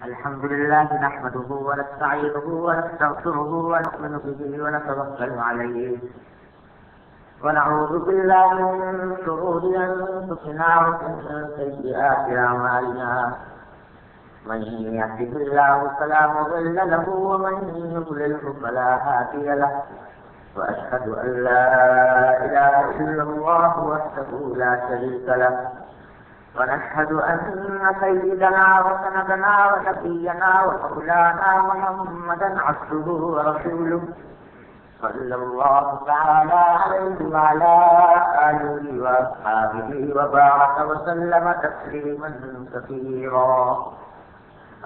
الحمد لله نحمده ونستعينه ونستغفره ونؤمن به ونتوكل عليه ونعوذ بالله من شرور أنفسنا ومن سيئات أعمالنا من يهده الله فلا مضل له ومن يضلله فلا هادي له وأشهد أن لا إله إلا الله وحده لا شريك له ونشهد أن سيدنا وسندنا ونبينا ومولانا محمدا عبده ورسوله صلى الله تعالى عليه وعلى آله وأصحابه وبارك وسلم تسليما كثيرا.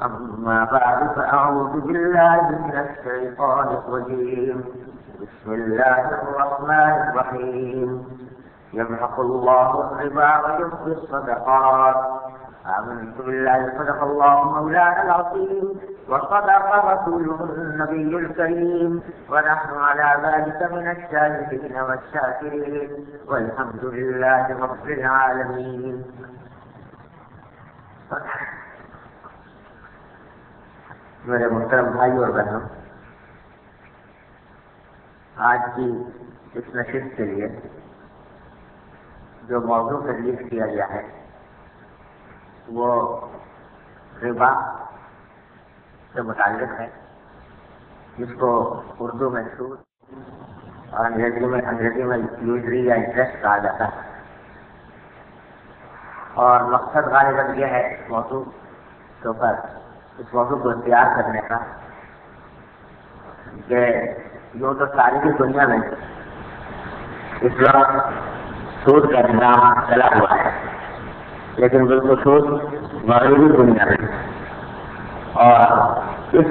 أما بعد فأعوذ بالله من الشيطان الرجيم. بسم الله الرحمن الرحيم. يمحق الله الربا ويربي الصدقات. آمنت بالله صدق الله مولانا العظيم وصدق رسوله النبي الكريم ونحن على ذلك من الشاهدين والشاكرين والحمد لله رب العالمين. मेरे मुहतरम भाई और बहनों, आज की इस नशिस्त के लिए जो मौजू तजवीज़ किया गया है वो रिबा से मुताल्लिक़ है, जिसको उर्दू में सूद और अंग्रेजी में यूजरी या इंटरेस्ट कहा जाता है। और मकसद गालिबन यह है इस मौजू के ऊपर, इस मौजू को इख्तियार करने का, कि जो तो सारी दुनिया में इस वक्त सूद का निज़ाम चला हुआ है, लेकिन बिल्कुल सूद मगरबी दुनिया में और इस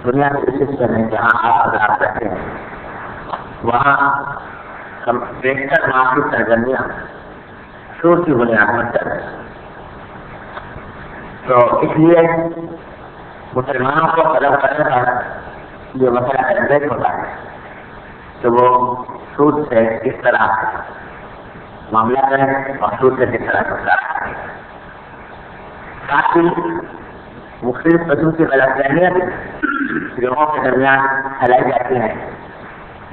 दुनिया के इस हिस्से में जहाँ आप रहते हैं वहाँ बेहतर माफी सरगर्मियाँ सूद की बुनियाद पर चल रही हैं। तो इसलिए मुसलमानों को कदम करने का जो मसला निर्देश होता है तो वो सूद से किस तरह मामला करें और सूद से किस तरह होता है, ताकि मुख्तलिफ किस्म की गलतफहमियां लोगों के दरमियान फैलाई जाती हैं।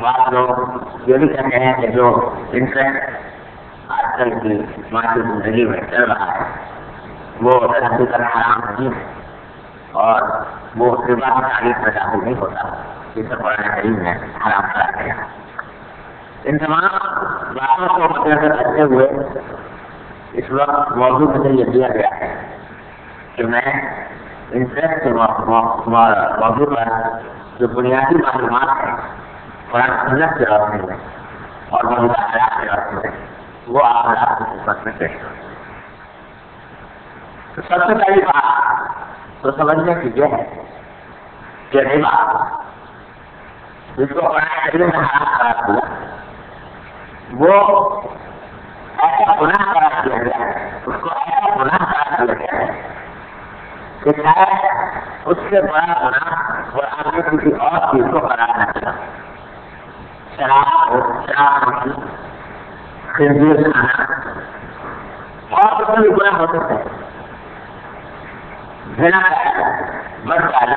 वहाँ लोग ये भी कहते हैं कि जो इंटरेस्ट आजकल की माशी जिंदगी में चल रहा है वो हकीकत हराम नहीं है और वो रिबा की तारीफ में दाखिल नहीं होता, जिसे कुरान करीम ने हराम करा दिया। इन तमाम बातों को मद्देनजर रखते हुए इस वक्त मौजू मुझे यह दिया गया है कि मैं इंटरेस्ट के मौजू पर जो बुनियादी मालूमात है कुरान सुन्नत की रोशनी में और मौजूदा हालात की रोशनी में वो आपकी खिदमत में पेश करूं। तो सबसे पहली बात तो समझने की यह है कि रिबा जिसको कुरान करीम ने हराम करार दिया वो ऐसा गुनाह करार दिया गया है, उसको ऐसा गुनाह करार दिया गया है कि शायद उससे बड़ा गुनाह वो आगे किसी और चीज को करार न दिया। शराब खिंजीर खाना और कुछ भी गुनाह हो सकता है, ज़िना बदकारी,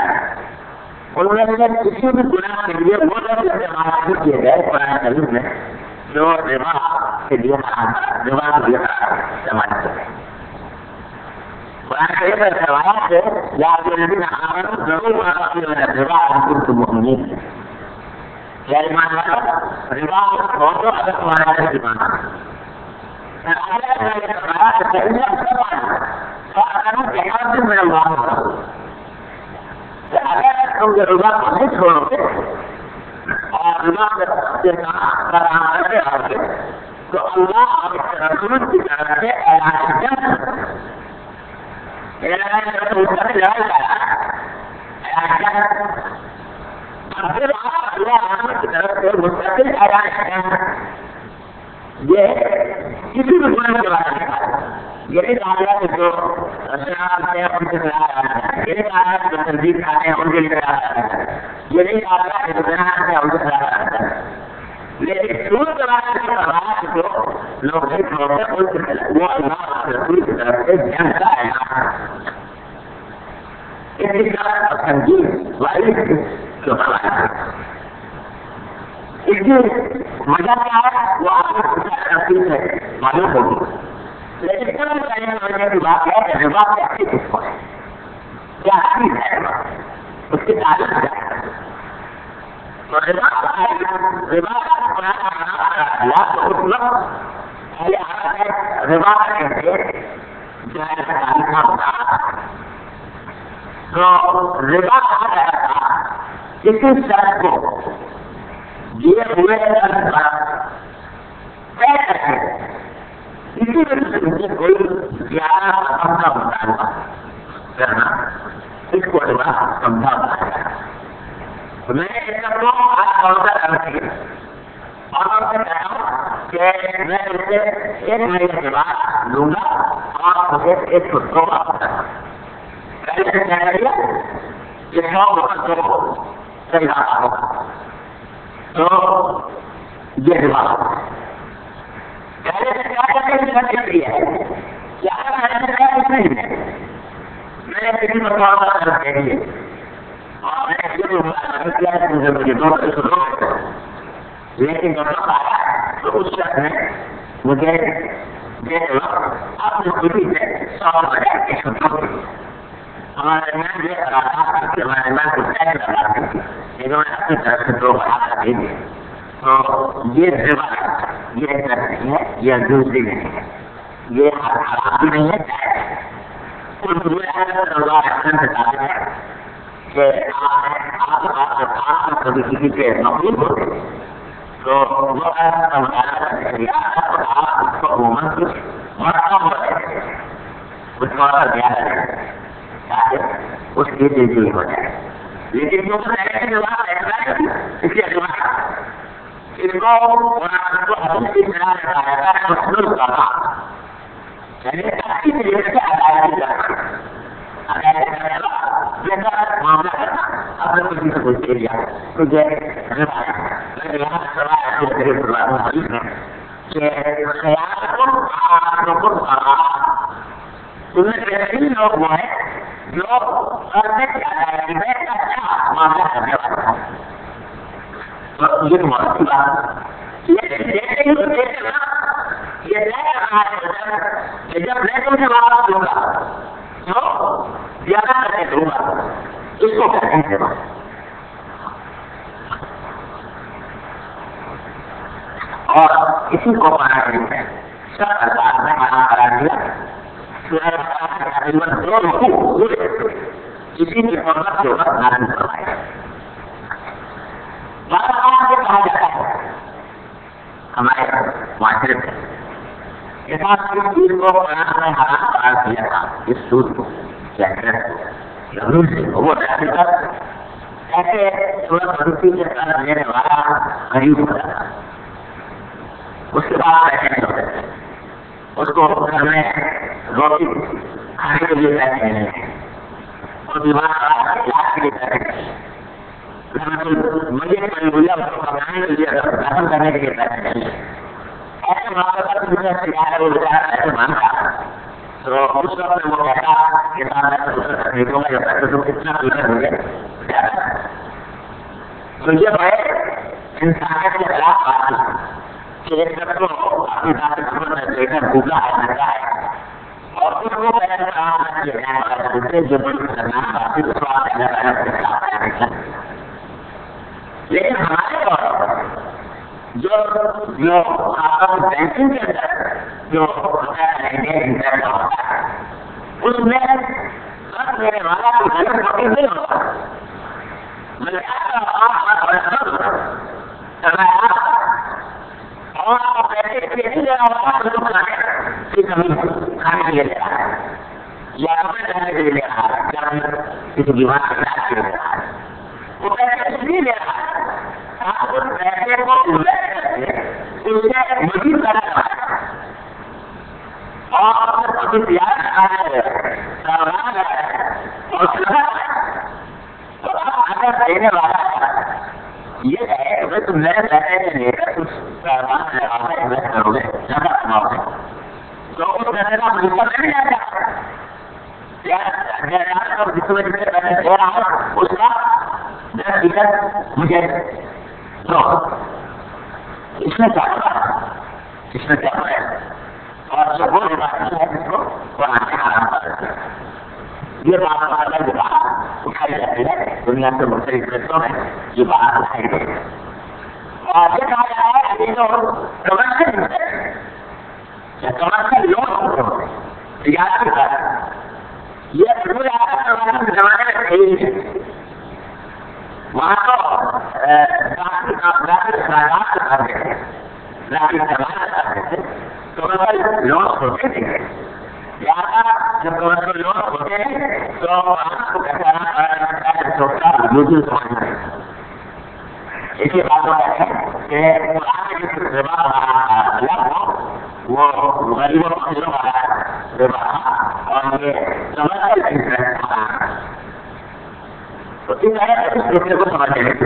उनमें से किसी भी गुनाह के लिए वो लोग किए गए कुरान करीम में जो रिबा के लिए रिबा के लिए इस्तेमाल करते हैं। कुरान करीम में फरमाया है या यदि आमनू ज़रूर वाक़िअ रिबा कुन्तुम मुमिनीन, या ईमान वालों रिबा को छोड़ो अगर तुम्हारे अंदर ईमान है। अल्लाह ने फरमाया कि अगर तुम ये रिबा को नहीं छोड़ोगे और रिबा के करते रहोगे तो अल्लाह और उसके रसूल की तरफ से ये किसी भी गुनाह के बारे में यही कहा कि जो शराब है उनके खिलाफ, यही कहा जो तंजीब खाते हैं उनके खिलाफ, यही कहा कि जो गुनाह है उनके खिलाफ। लेकिन सूद के बारे में कहा कि जो लोग नहीं छोड़ते वो अल्लाह और रसूल की तरफ से जंग का ऐलान। ketika संगीत वायु जो इसकी मजा क्या है वो आपको है मालूम होगी। लेकिन कल कहने वाले की बात है कि रिवा कैसी किसको है, क्या चीज है उसकी तारीफ क्या है। तो रिवा रिवा कहते तो रिवा कहा गया था किसी शर्त को दिए हुए तय करके इसी वजह से कोई ज्यादा समझा होता करना इसको रिवा समझा होता है। मैं सबको आज अवसर करके और मैं कह रहा हूँ कि मैं इसे 1 महीने के बाद लूंगा और मुझे एक छुट्टो पहले से कह रही है कि 100 वक्त को सही रहा होगा तो ये रिवाज पहले से क्या करके है क्या नहीं है। मैंने किसी को कह दिए और मैंने मुझे दो लेकिन जब आया तो उस शख्स ने मुझे अपनी खुशी से 100 हमारे मैं ये रहा था कि हमारे मैं कुछ तय कर रहा था इन्होंने अपनी तरफ से 2 बढ़ा दे दिए। तो ये रिवाज ये नहीं है, ये दूसरी नहीं है, ये खराब भी नहीं है। कि आप कभी किसी के मकबूल होते तो वो आप उसको उम्र उसको उसकी दिल हो जाए। लेकिन जो इसलिए इनको अपने किसी से कुछ दे दिया मुझे लोग वो है जो करने मामला करने वाला था। तो ये बहुत बात ये जब मैं तुमसे बात दूंगा तो ज्यादा करके दूंगा इसको कहते हैं। और इसी को पढ़ाने सब अल्फाज में मना करा दिया किसी की औरत के ऊपर धारण करवाया। कहा जाता है हमारे माशरे में चीज को हराम करार किया था इस सूद को वो ऐसे सूरत मनुष्य के कारण लेने वाला गरीब हो जाता। उसके बाद ऐसे नहीं होते उसको घर में रोटी खाने के लिए पैसे नहीं है और बीमार इलाज के लिए पैसे नहीं, मजे बनाने के लिए दर्शन करने के लिए पैसे नहीं। ऐसे ऐसे मानता तो उस वक्त वो कहता खरीदूंगा जब तक तो कितना पीछे हो गया। तो ये भाई इंसानियत के खिलाफ बात कि एक को अपनी बात लेकर भूखा है नंगा है और उसको पहले जो लेकिन हमारे और जो जो बैंकिंग के अंदर जो होता है उसमें सब मेरे वाला नहीं होता। और पैसे नहीं लेना होता की कमी खाने के लिए ले रहा है या कपड़े पहनने के लिए ले रहा है या किसी बीमार के इलाज के लिए ले रहा है वो पैसे नहीं ले रहा है। आप उस पैसे को उससे मजीद करना और कुछ याद रखा है और अगर देने वाला ये है कि तुम मेरे पैसे लेकर कुछ इन्वेस्ट करोगे ज्यादा कमाओगे तो उस पैसे का मुझे नहीं आता। तैयार और जिसमें जिससे पैसे दे रहा है उसका 10% मुझे दो। इसमें क्या है और जो वो रिवायत है जिसको कुरान में हराम कर देते हैं। ये बात अलग बात उठाई जाती है दुनिया के मुख्तलिफ देशों में, ये बात उठाई गई है। और ये कहा जा रहा है कि जो कमर्शियल लोन रियायत कर ये जमाने में सही है। वहाँ तो कमर्शियल लोन होते थे, जब कमर्शियल लोन होते हैं तो आपको इसी बात है कि वो गरीबों को जो और ये कमर्शियल इंटरेस्ट तो इन दूसरे को समझने की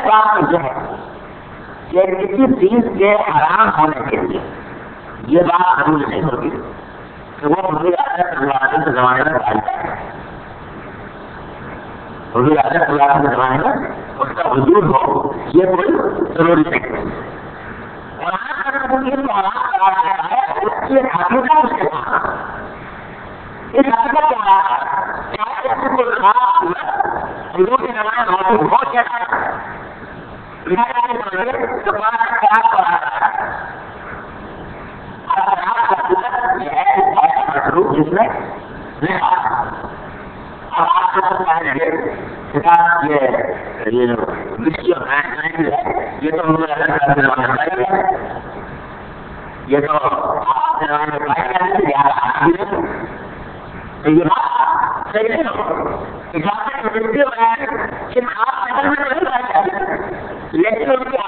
बात यह है कि किसी चीज के हराम होने के लिए ये बात जरूरी नहीं होती कि वो मुझे के जमाने में के जमाने में उसका वजूद हो, ये कोई जरूरी नहीं। उसकी हकीकत उसके साथ इस हकीकत के जमाने मौजूद हो जिसमें ये विस्की और ये तो मुझे ये तो ये बात सही नहीं लेकिन उनकी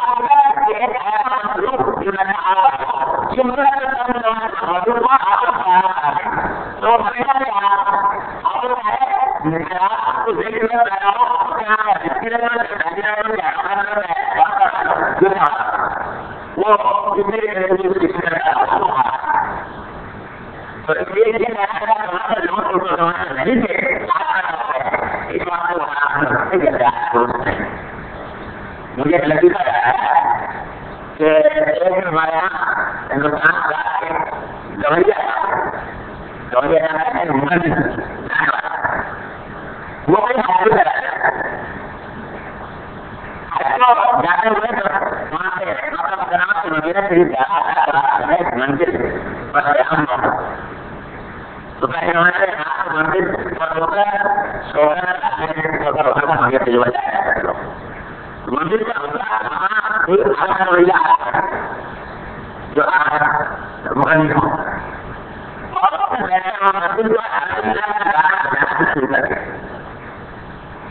मुझे लतीफा है कि हमारे यहाँ हिंदुस्तान गवैया वो जाते हुए वहाँ से वगैरह से मंदिर तो पहले हमारे मंदिर पर होकर मंदिर का जो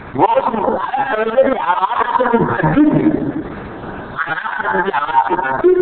वो आवाज से भद्दी थी, आवाज की भद्दी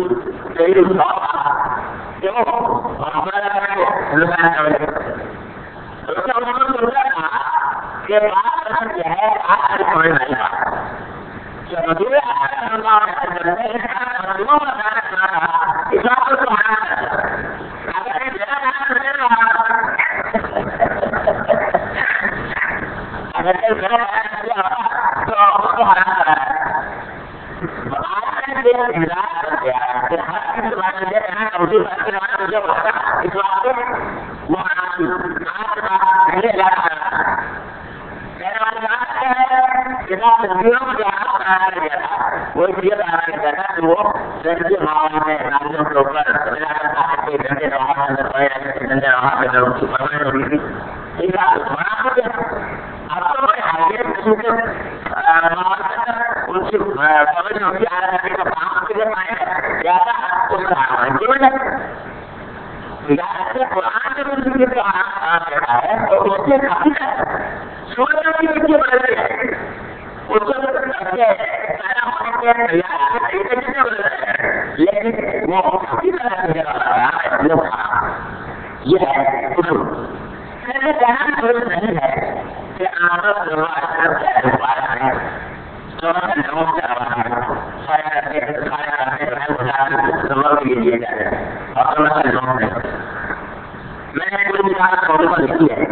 मैंने कोई मिसाल लिखी है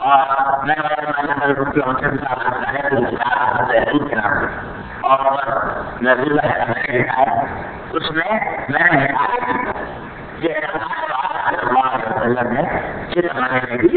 और नए वाले जमाने में रुपये होते और नजूला है उसमें मैंने जमाने में भी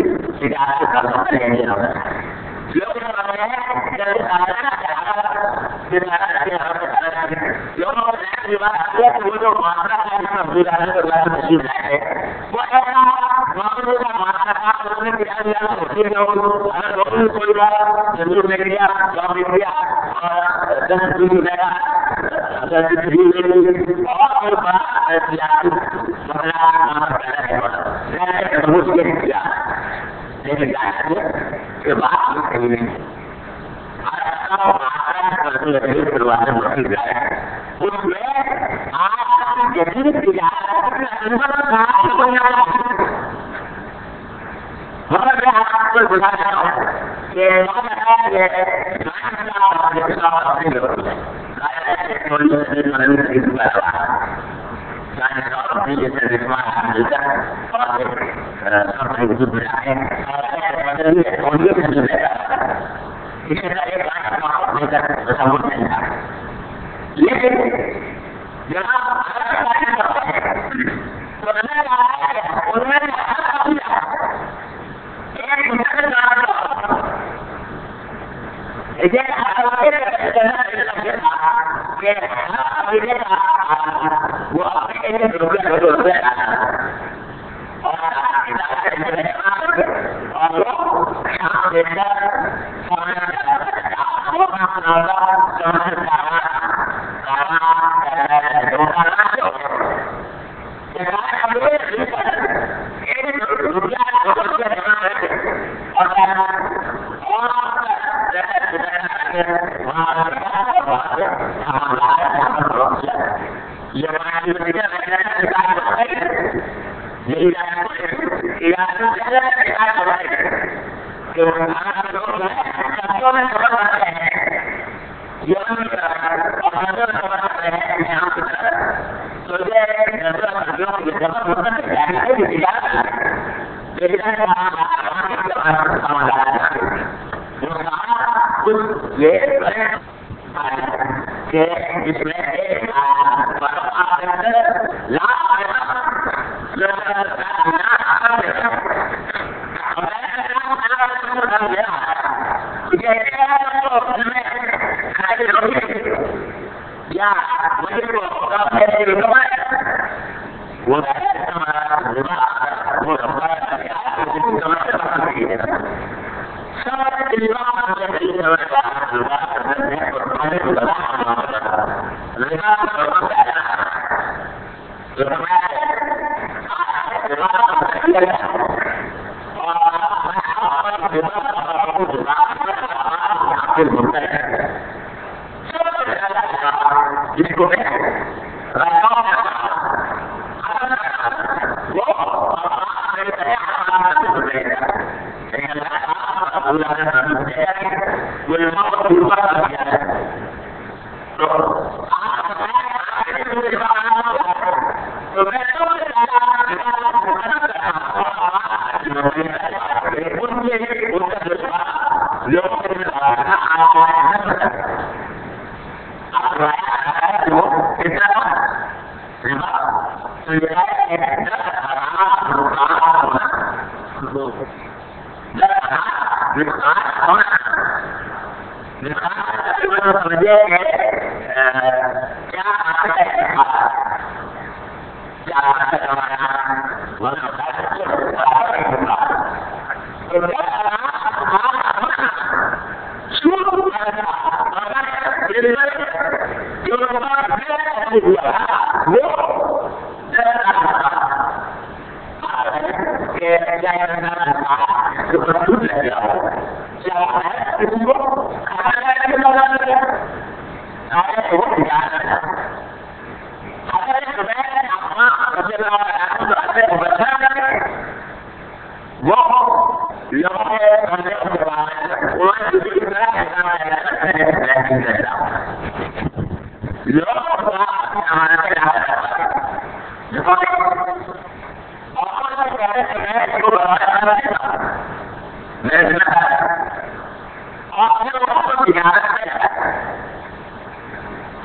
और वो किनारा है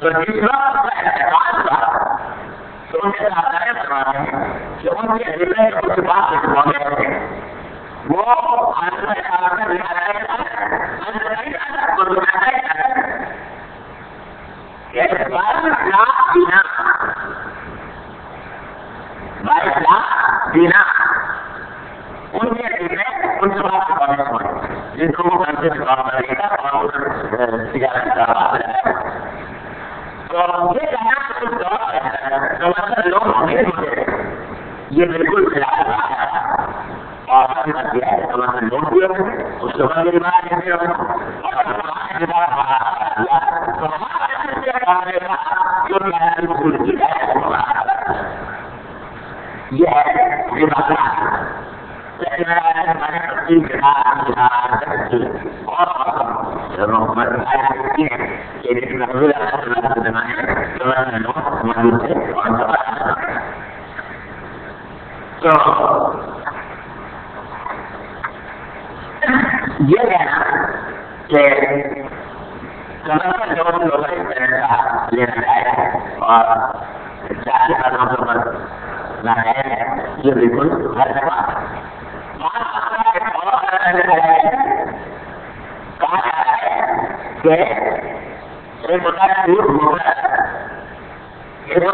तो तीसरा तो उनके आधार बनाते हैं कि उनके हृदय कुछ बात बोलते हैं वो आत्मा आकर बिना उनके हृदय उनसे बात बोलने जिनको वो करते करेगा और तो ये कहना लोग ये बिल्कुल खिलाफ है और लोग भी उसके बाद मेरी बात ये तो ये कहना कि लोग लेना है और चार कदमों पर लगाया है ये बिल्कुल हर जगह एक होता है झूठ बोलना एक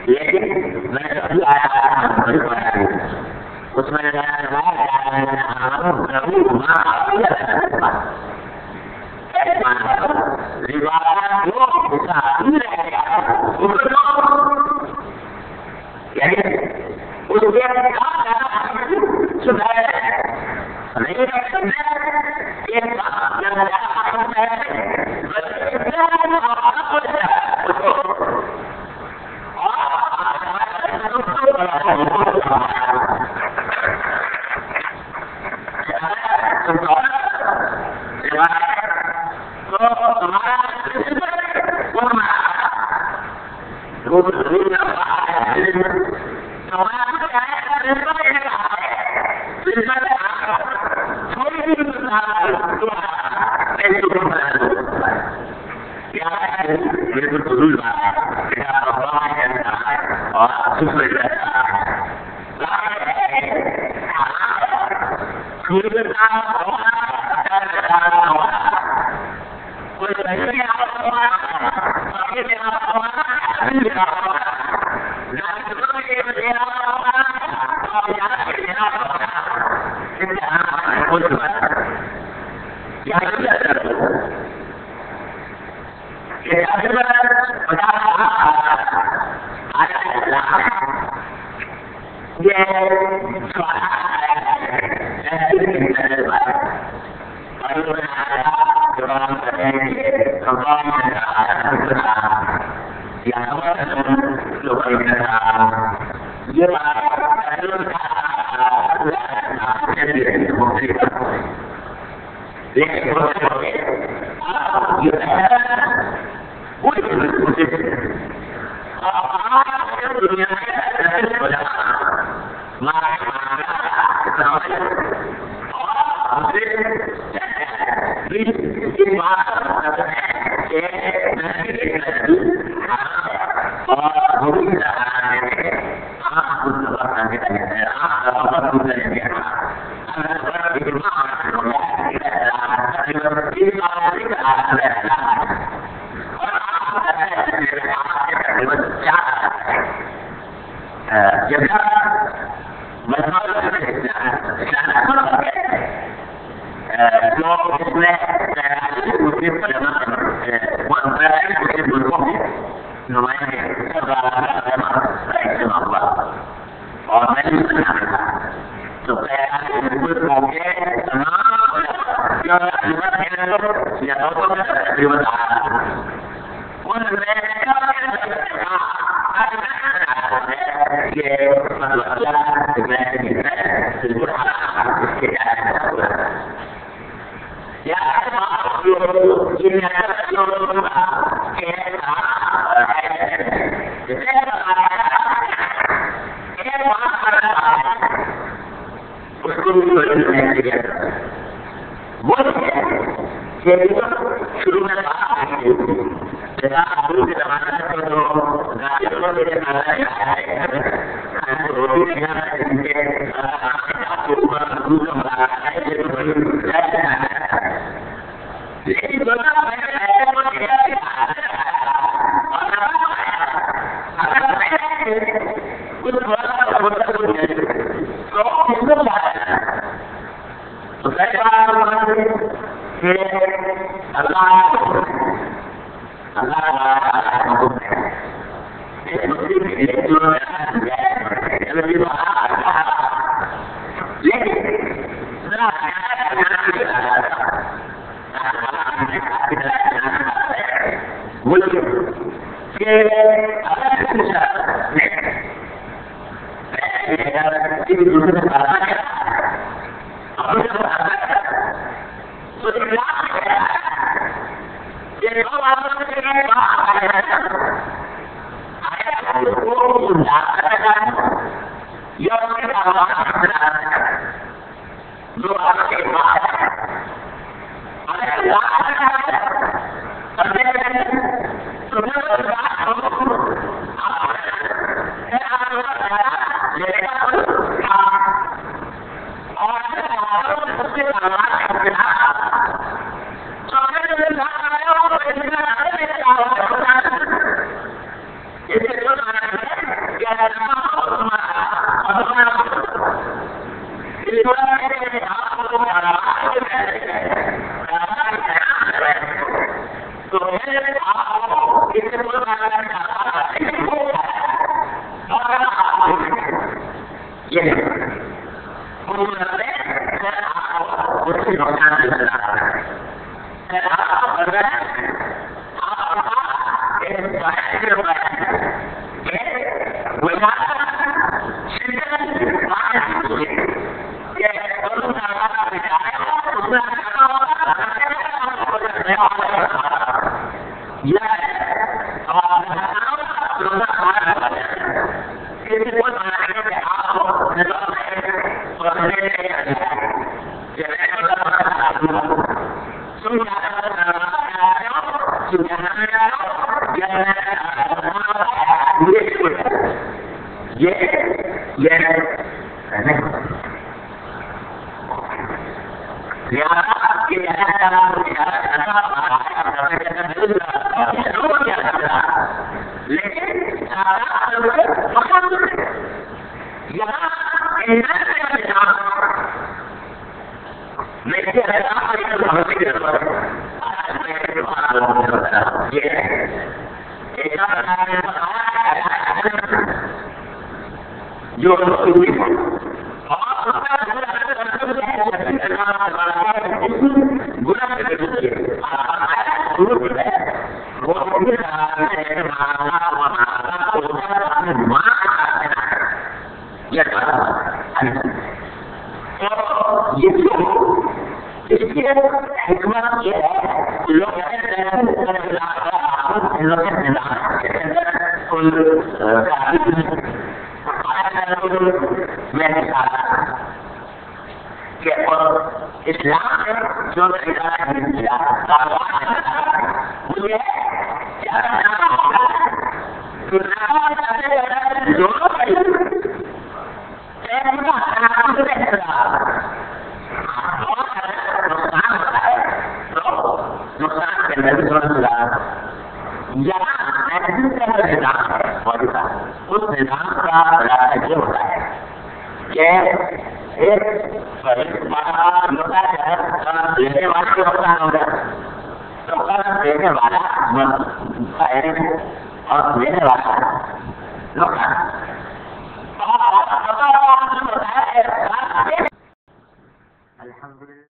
लेकिन मैं अभी आया उसमें jadi शुरू में जैसा आलू के जमाने में तो गाजरों के जमाना है रोटी लेकिन